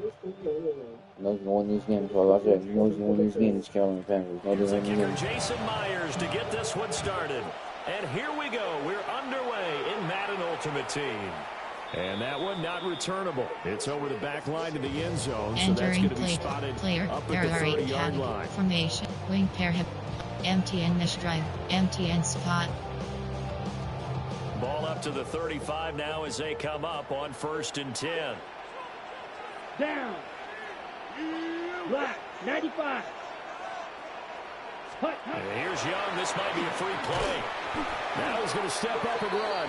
Use the manual. You know you can win this game. So like I said, you know you can win this game. It's Carolina Panthers. No, Here's they the win this kicker, game. Jason Myers, to get this one started. And here we go. We're underway in Madden Ultimate Team. And that one not returnable. It's over the back line to the end zone, so that's Entering going to be spotted player, up there at the are 8 30-yard line. Formation, wing pair hip, empty and miss drive, empty and spot. Ball up to the 35 now as they come up on 1st and 10. Down. Black, 95. And here's Young. This might be a free play. Now he's going to step up and run.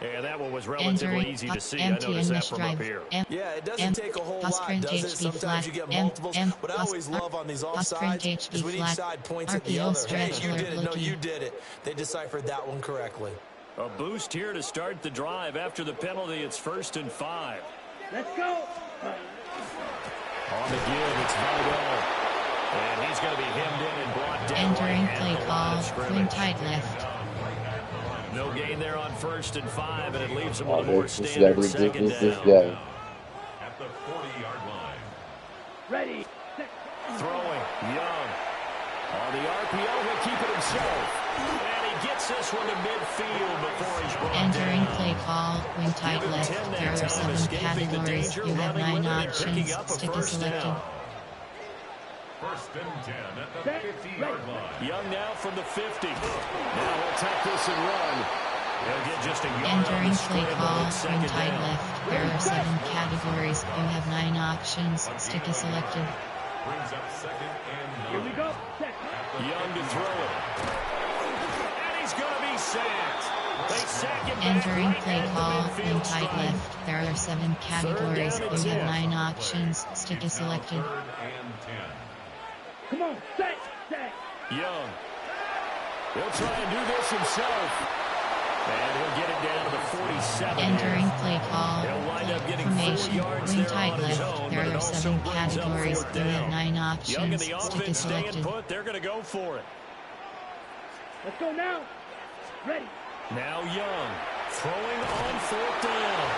Yeah, that one was relatively easy to see. I noticed that from up here. Yeah, it doesn't take a whole lot, does it? Sometimes you get multiples. What I always love on these offsides is when each side points at the other. Hey, you did it. No, you did it. They deciphered that one correctly. A boost here to start the drive. After the penalty, it's 1st and 5. Let's go. On the give, it's Vidal. And he's going to be hemmed in and brought down. Entering play call, wing tight left. No gain there on 1st and 5, and it leaves him with a Oh, more this standard guy, second this down. guy. At the 40-yard line. Ready. Throwing, Young. On the RPO, he'll keep it himself. And he gets this one to midfield before he's brought Entering down. play call, wing tight left. There are 7 categories. You have 9 options. Stick is selected. 1st and 10 at the 50-yard line. Young now from the 50. Now he'll take this and run. He'll get just a yard on Entering the play scramble call, at wing second tight down. left. There are 7 categories. You have 9 options. Stick is selected. Brings up 2nd and 9. Here we go. Young to throw it. And he's going to be sacked. They sack him back Entering right play at the call, midfield wing tight spot. left. There are 7 categories. and You 10. have 9 options. Stick is selected. 3rd and 10. Come on. Set. Young. He'll try and do this himself. And he'll get it down to the 47. Entering here. play call, He'll wind up getting 4 formation, yards wing there tight on his left. own, There but it are also 7 brings up categories. 4th You have down. 9 Young and options. the Stick is offense staying selected. put. They're going to go for it. Let's go now. Ready. Now Young throwing on 4th down.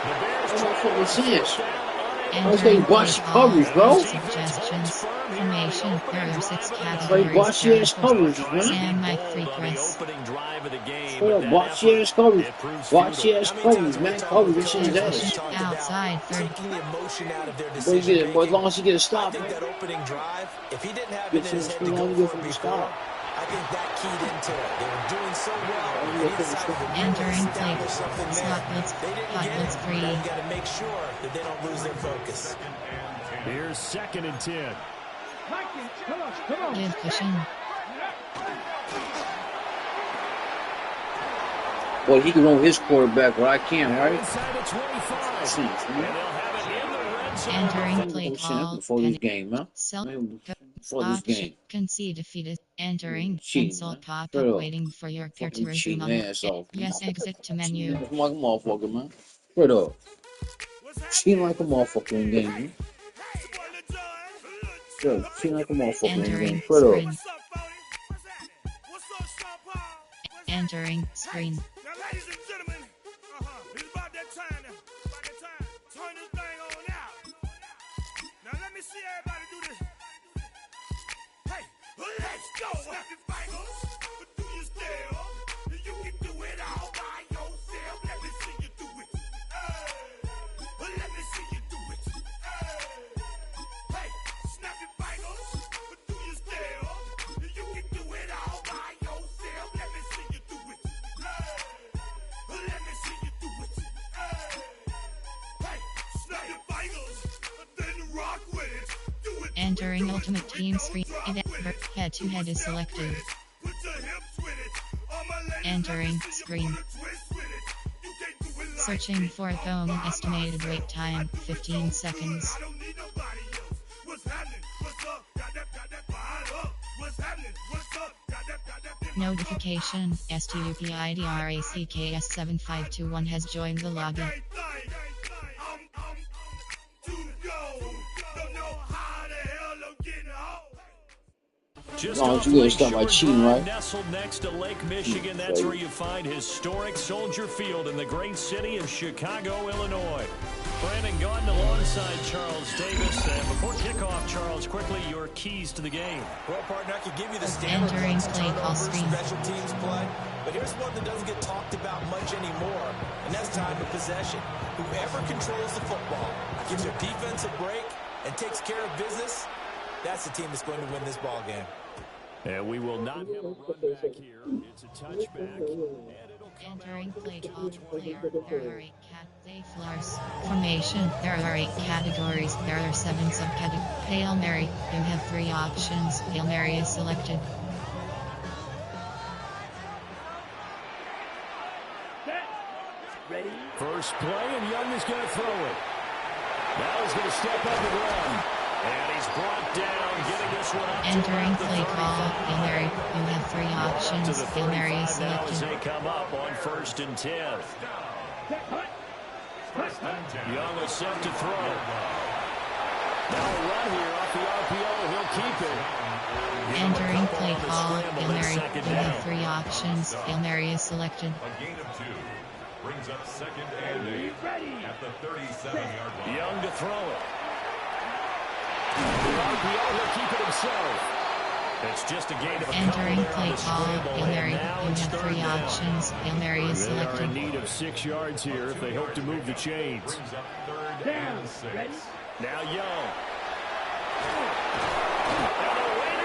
The Bears What the try fuck to is run this? down Let's say watch coverage, bro. Suggestions. Formation. There are 6 Like, categories. watch your ass coverage, man. Sam Mike free press. Hold up, watch your ass coverage. Watch your ass coverage, man. Coverage this shit is ass. Outside, third. Taking the emotion out of their Boy, decision as long as you get a I stop, think man. that opening drive, if he didn't have Get it in his some head to speed go on you for from it the before, start. I think that keyed into it. They were doing so well. you He get from the decided start. to really Entering play. establish something Slot there. blitz. They didn't Hot get blitz it. free. Now you got to make sure that they don't lose their focus. Here's 2nd and 10. Come on. Give cushion. Boy, he can run with his quarterback, but I can't, right? Inside the 25. See, And they'll have it in the red zone. Entering play Oh, shit, call. before this game, man. Self. Before this game. Concede defeated. Entering. Cheating, Console man. pop Straight up up. waiting for your peer to Fucking resume cheating on ass off, man. Yes, exit to menu. Cheating like a motherfucker, man. Straight up. Cheating like a motherfucker in game, man. Straight up. Cheating like a motherfucker in Entering game. Straight screen. up. Entering screen. Now, ladies and gentlemen, it's about that time. Turn this thing on out. Now, let me see everybody do this. Hey, let's go. Snap your fingers, but do you still? You can do it all by yourself. Let me see you do it. Let me see you do it. Hey, snap your fingers, but do you still? You can do it all by yourself. Let me see you do it. Let me see you do it. Hey, snap your fingers, then rock with it. Do it. Entering ultimate team screen. Event head to head is selected. Put your hips with it. All my ladies, Entering let me see you screen. wanna twist with it. You can't do it like Searching me. for phone. Estimated wait time 15 seconds. I don't need nobody else. What's happening? What's up? Got that fired up. What's happening? What's up? Got that Notification. STUPIDRACKS7521 has joined the lobby. to go. Don't know how the hell I'm getting home. Just As long as off you gonna Lake start by Shore cheating, Drive, right? nestled next to Lake Michigan, that's where you find historic Soldier Field in the great city of Chicago, Illinois. Brandon Gordon alongside Charles Davis. And before kickoff, Charles, quickly your keys to the game. Well, partner, I could give you the standard Entering ones, play call turnovers, screen. special teams play. But here's one that doesn't get talked about much anymore, and that's time of possession. Whoever controls the football, gives their defense a break, and takes care of business, that's the team that's going to win this ball game. And we will not have a run back here. It's a touchback. Entering play call player. There are 8 Flars. Formation. There are 8 categories. There are 7 subcategories. Hail Mary. You have 3 options. Hail Mary is selected. Ready? First play, and Young is going to throw it. Now he's going to step up and run. And he's brought down, getting this one up. Entering play call. Hail Mary. You have 3 options. Hail Mary is selected. As they come up on 1st and 10. Young is set to throw. Now a run here off the RPO. He'll keep it. Entering play call. Hail Mary. You have 3 options. Hail Mary is selected. A gain of 2. Brings up 2nd and 8 at the 37-yard line. Young to throw it. The RPO, he'll keep it himself. It's just a gain of a Entering play call. Hail Mary. You have 3 options. Hail Mary is They are selected. in need of 6 yards here if they hope to move the chains. Brings up 3rd Down. and 6. Ready? Now Young.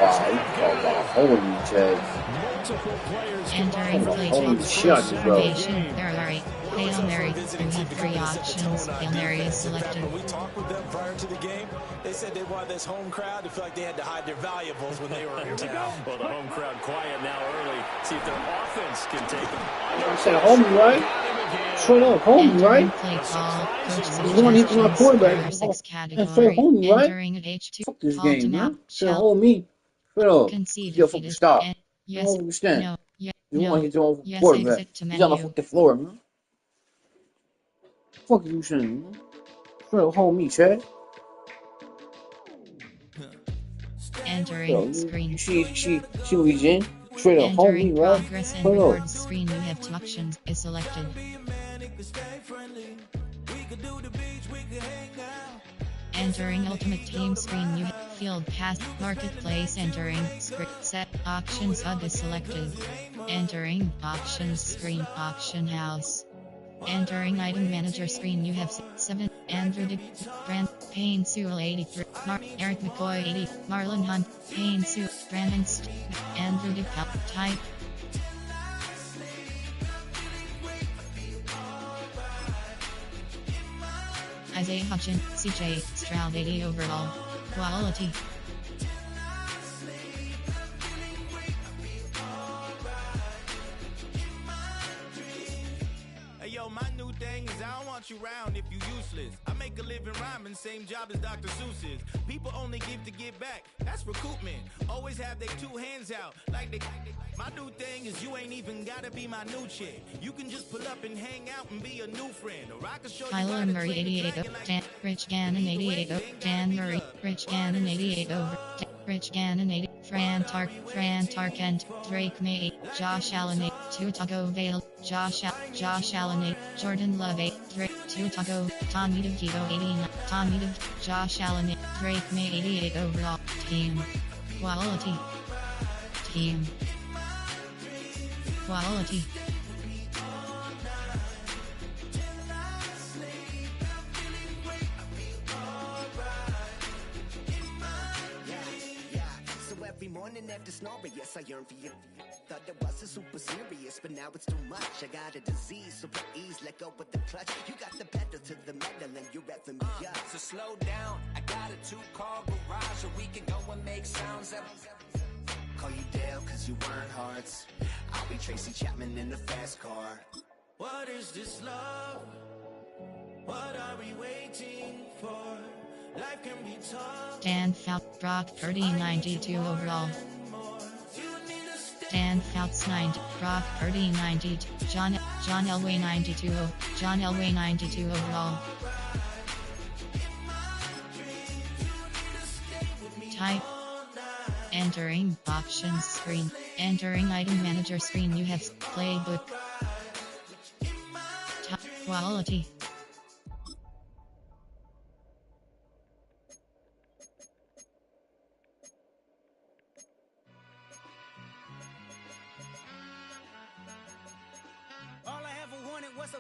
Wow, you called that holy chest. Multiple players Entering play Holy call. shit, bro. Formation. There are 8. Hail Mary. You have 3 options. Hail Mary is selected. When we talked with them prior to the game, they said they wanted this home crowd to feel like they had to hide their valuables when they were in town. Well, the home crowd quiet now early. See if their offense can take them. I said homie, right? Straight up homie, Entering right? play call. Coach He's the one hitting my suggestions. quarterback. There are 6 That's categories. straight homie, right? Entering at H2. Fuck this Call game, to man. now. Straight Shall homie. Straight up. concede Yo, defeated. fucking stop. And I yes. don't understand. No. Yeah. You want to No. hit your own Yes. quarterback. Exit to He's on the menu. fucking floor, man. Fuck you saying, man. Straight up homie, Chad. Entering Yo, screen. she what he's in. Straight up Entering homie, right? progress and Straight up. rewards screen. You have 2 options. Is selected. Entering ultimate team screen. You have field pass marketplace. Entering script set options hub is selected. Entering options screen. Auction house. Entering item manager screen. You have 7. Andrew Brand Payne Sewell 83. Eric McCoy 80. Marlon Hunt. Payne Sewell. Brandon Andrew DePaul. Type. Isaiah Hutchin, CJ, Stroud 80 overall. Quality. Hey yo, my new thing is I don't want you round if you useless. I make a living rhyming, same job as Dr. Seuss's. People only give to get back, that's recoupment. Always have their 2 hands out, like they. My new thing is you ain't even gotta be my new chick. You can just pull up and hang out and be a new friend. Or I can show you how Tyler to Murray train a 88 dragon over. like- Dan, Rich Gannon 88 over. Dan Murray. Rich Gannon 88 over. Rich Gannon 80. Fran Tark and Drake May 8. Josh Allen 8. Tutago Vale. Josh Allen 8. Jordan Love 8. Drake Tutago. Tommy DeVito 89. Tommy DeVito. Josh Allen 8. Drake May 88 overall. Team. Quality. Team. Quality. Every morning after snoring, yes, I yearn for you. Thought it wasn't super serious, but now it's too much. I got a disease, so please let go with the clutch. You got the pedal to the metal and you're revving me up. So slow down, I got a 2-car garage, or we can go and make sounds up. Call you Dale, cause you weren't hearts. I'll be Tracy Chapman in the fast car. What is this love? What are we waiting for? Life can be tough. Dan Fouts, Brock Purdy 92 overall. Dan Fouts 90, Brock Purdy 92, John Elway 92, John Elway 92 overall. Type. Entering options screen. Entering item manager screen. You have playbook. Top quality.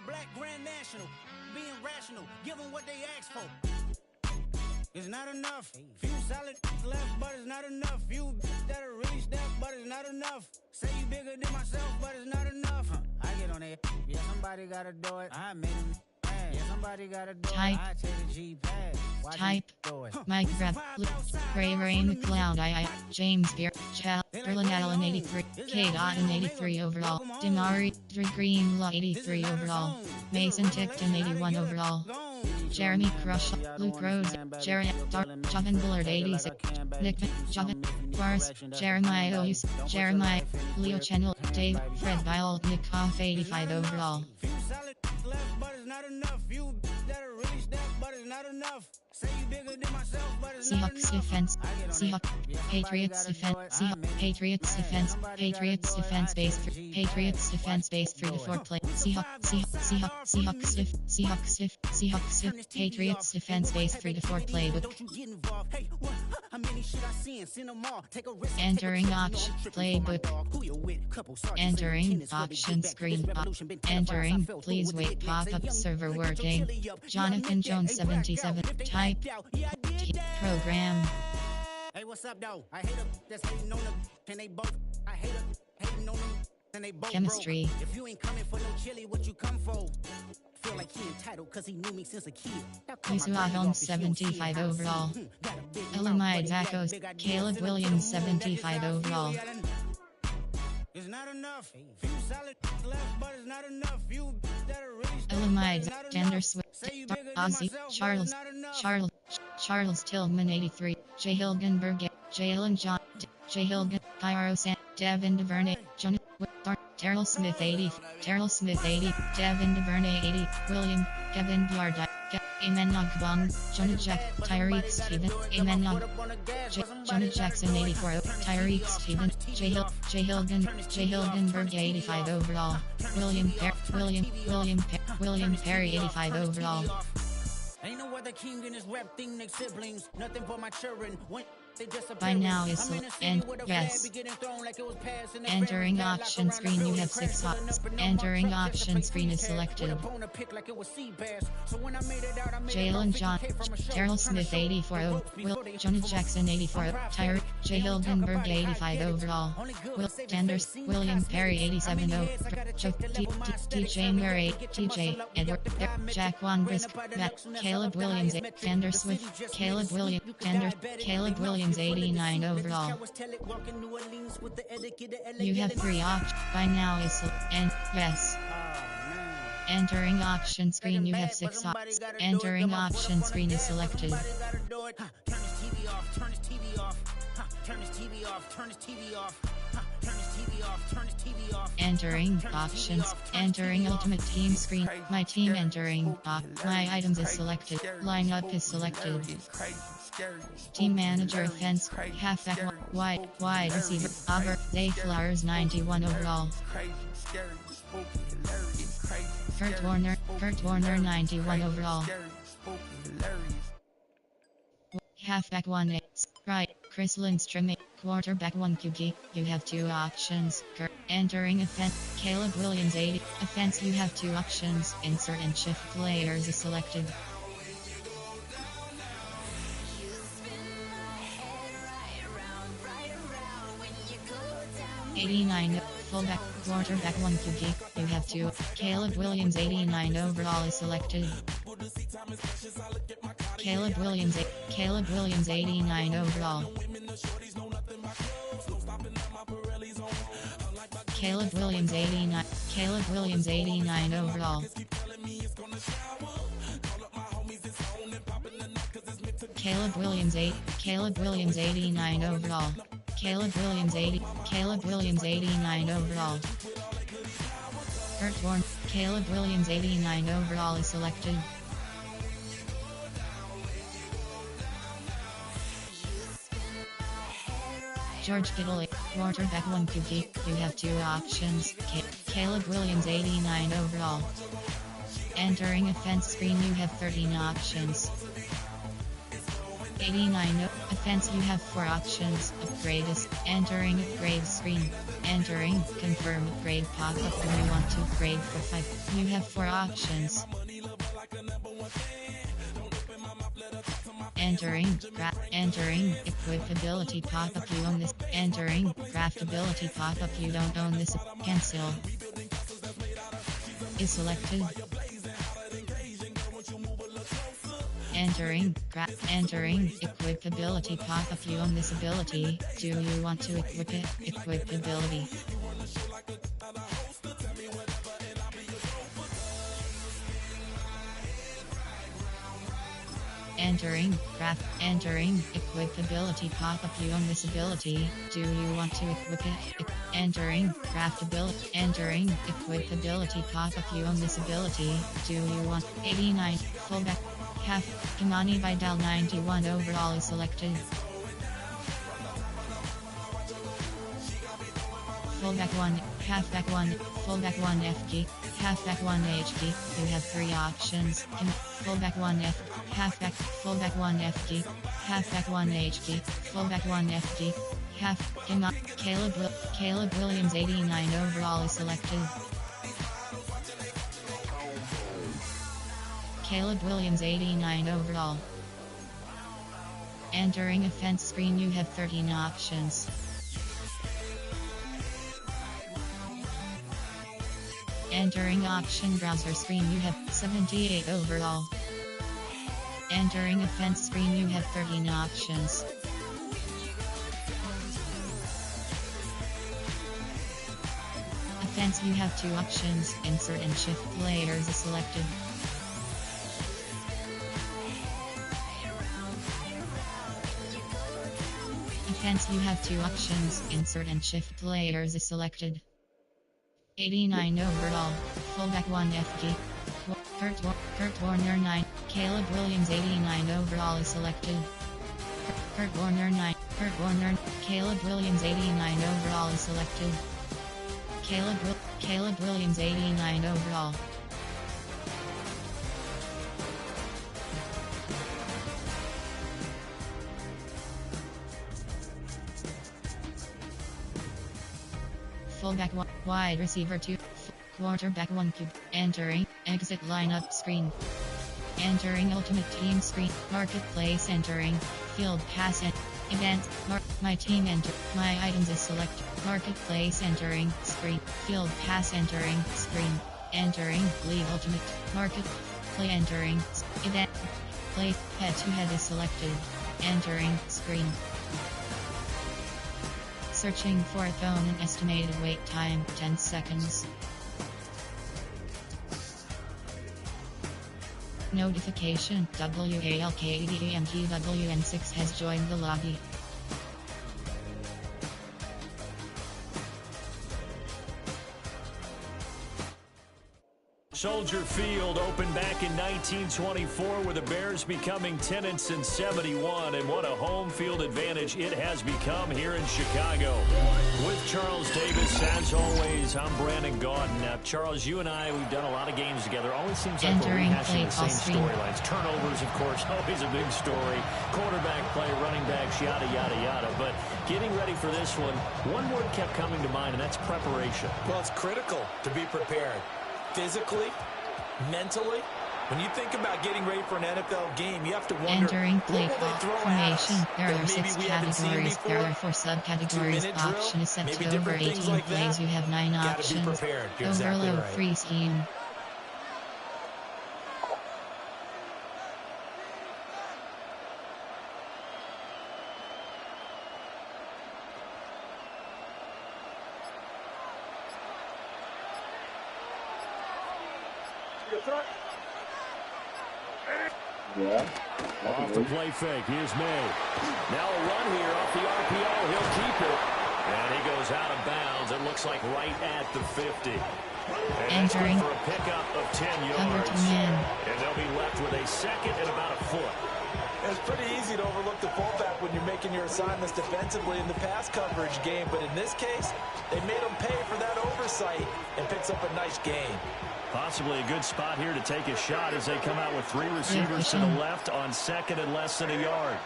black grand national. Being rational, give them what they ask for. It's not enough. Few solid left, but it's not enough. Few that'll reach that, but it's not enough. Say you bigger than myself, but it's not enough. I get on it. Yeah, somebody gotta do it. I made him. Yeah, somebody gotta do Type. it. I take the G-pad. Type. Mike Grab. Gray Rain McLeod I. James Beer. Chal. Berlin Allen 83. K. Dotton 83 overall. Damari. Drew Greenlaw 83 overall. Mason Ticton 81 overall. Jeremy Crush. Luke Rose. Jerry. Jovan Bullard 86. Nick. Jovan. Boris. Jeremiah Oyus. Jeremiah. Leo Channel. Dave. Fred Bile. Nick Hoff 85 overall. Seahawks defense. Seahawks. Patriots defense. Seahawks. Patriots defense. Patriots defense base. Patriots defense base 3 to 4 play. Seahawks. Patriots defense base 3 to 4 playbook. Entering option playbook. Entering option screen. Entering. Please wait. Pop-up server working. Jonathan Jones 77. Type. Program. Hey, what's up, though? I hate them. That's hating on them. And they both. I hate them. Hating on them. And they both. Chemistry. Broke. If you ain't coming for no chili, what you come for? Feel like he entitled because he knew me since a kid. Yusuf 75 overall. Elamide Zakos. Caleb Williams 75 overall. It's not enough. Few solid left, but it's not enough. Few that'll reach. Elamide. Gender Swift. Ozzy. Charles Tillman 83. J. Hilgenberg. Jalen John. J. Hilgen. Cairo San. Devin DuVernay. Jonah. Terrell Smith 80. Terrell Smith 80. Devin DuVernay 80. William. Kevin Blarda. Emmanuel Gbong. Jonah Jack. Tyreek Steven. Emmanuel. Jonah Jackson 84. Tyreek Steven. J. Hilgenberg 85 overall. William Perry 85 overall. Ain't no other king in this rap thing next siblings. Nothing for my children. By now is and yes. Entering option screen you have 6 options. Entering option screen is selected. Jalen John, Terrell Smith 84, Jonah Jackson 84, Tyre, J. Hilgenberg 85 overall, Will Sanders, William Perry 87 TJ Murray, TJ Edward, Jaquan Brisk, Caleb Williams, Xander Swift, Caleb Williams 89 overall. You have 3 options. By now is and yes. Entering option screen you have 6 options. Entering option screen is selected. Entering options. Entering ultimate team screen. My team entering. My items is selected. Lineup is selected. Team manager offense. Halfback wide receiver. Auger. Zay Flowers 91 overall. Kurt Warner 91 overall. Halfback 1 right. Chris Lindstrom. Quarterback 1 QB. You have 2 options. Entering offense. Caleb Williams 80. Offense you have 2 options. Insert and shift players is selected. 89, fullback, quarterback 1 QB, you have 2, Caleb Williams 89 overall is selected. Caleb Williams 89 overall. Caleb Williams 89 overall. Caleb Williams 89 overall. Caleb Williams 89 overall. Kurt Warner, Caleb Williams 89 overall is selected. George Kittle, quarterback 1 QB, you have 2 options. Caleb Williams 89 overall. Entering offense screen you have 13 options. 89 Offense, you have 4 options. Upgrade is entering upgrade screen. Entering confirm upgrade pop-up when you want to upgrade for 5. You have 4 options. Entering entering equipability pop-up, you own this. Entering craftability pop-up, you don't own this. Cancel is selected. Entering equipability pop-up, you own this ability. Do you want to equip it? Equipability. Entering equipability pop-up, you own this ability. Do you want to equip it? Entering craftability. Entering equipability pop-up, you own this ability. Do you want 89 fullback? Half Kimani Vidal 91 overall is selected. Fullback 1, halfback 1, fullback 1 FG, halfback 1 HG. You have 3 options. Fullback 1 F, halfback, fullback 1 FG, halfback 1 HG, fullback 1 FG. Caleb Williams 89 overall is selected. Caleb Williams 89 overall. Entering offense screen, you have 13 options. Entering option browser screen, you have 78 overall. Entering offense screen, you have 13 options. Offense, you have 2 options. Insert and shift players is selected. Offense, you have 2 options. Insert and shift players is selected. 89 overall. Fullback 1 FG. Kurt Warner 9. Caleb Williams 89 overall is selected. Kurt Warner 9. Kurt Warner. Caleb Williams 89 overall is selected. Caleb Williams 89 overall. Fullback 1, wide receiver 2, quarterback 1 cube. Entering exit lineup screen. Entering ultimate team screen. Marketplace, entering field pass events. My team enter. My items is select. Marketplace, entering screen. Field pass, entering screen. Entering league ultimate. Market play, entering event. Play head to head is selected. Entering screen. Searching for a phone and estimated wait time 10 seconds. Notification: WALKEDMGWN6 has joined the lobby. Soldier Field opened back in 1924 with the Bears becoming tenants in 71, and what a home field advantage it has become here in Chicago. With Charles Davis, as always, I'm Brandon Gaudin. Now, Charles, you and I, we've done a lot of games together. Always seems like we're rehashing the same storylines. Turnovers, of course, always a big story. Quarterback play, running backs, yada, yada, yada. But getting ready for this one word kept coming to mind, and that's preparation. Well, it's critical to be prepared. Physically, mentally, when you think about getting ready for an NFL game, you have to wonder, entering play what will they throw formation. at us There are 6 categories. There are 4 subcategories. Option is set to over 18 like plays. You have 9 options. Overload right. Free scheme. Yeah. Off the play fake. Here's May. Now a run here off the RPO. He'll keep it. And he goes out of bounds. It looks like right at the 50. And entering for a pickup of 10 yards. And they'll be left with a second and about a foot. It's pretty easy to overlook the fullback when you're making your assignments defensively in the pass coverage game. But in this case, they made him pay for that oversight and picks up a nice gain. Possibly a good spot here to take a shot as they come out with 3 receivers to the left on second and less than a yard.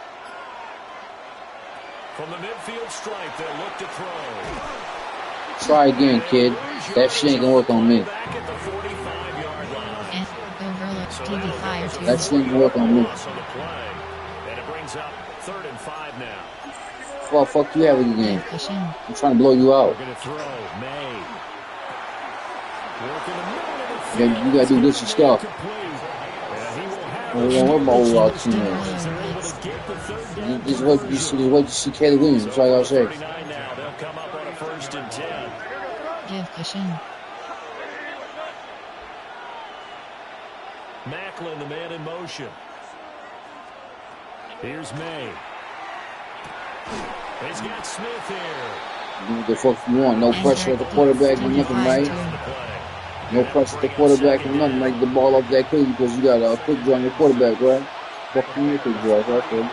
From the midfield stripe, they'll look to throw. Try again, kid. That shit ain't gonna work on me. Back at the 45-yard line. And overlook TV fire to That shit ain't gonna work on me. Loss on the play. And it brings up 3rd and 5 now. Well, fuck you have it again. I'm trying to blow you out. We're going to throw. May. You gotta do this and stuff. Don't worry about all our teammates. Just wait to see Kelly Williams. That's all I gotta say. Now they'll come up on a 1st and 10. Give cushion. Macklin, the man in motion. Here's May. He's got Smith here. Do what the fuck you want. No pressure at the quarterback or nothing, right? No pressure at the quarterback or nothing. Like the ball off that quick because you got a quick draw on your quarterback, right? Fuck you, quick draw, okay?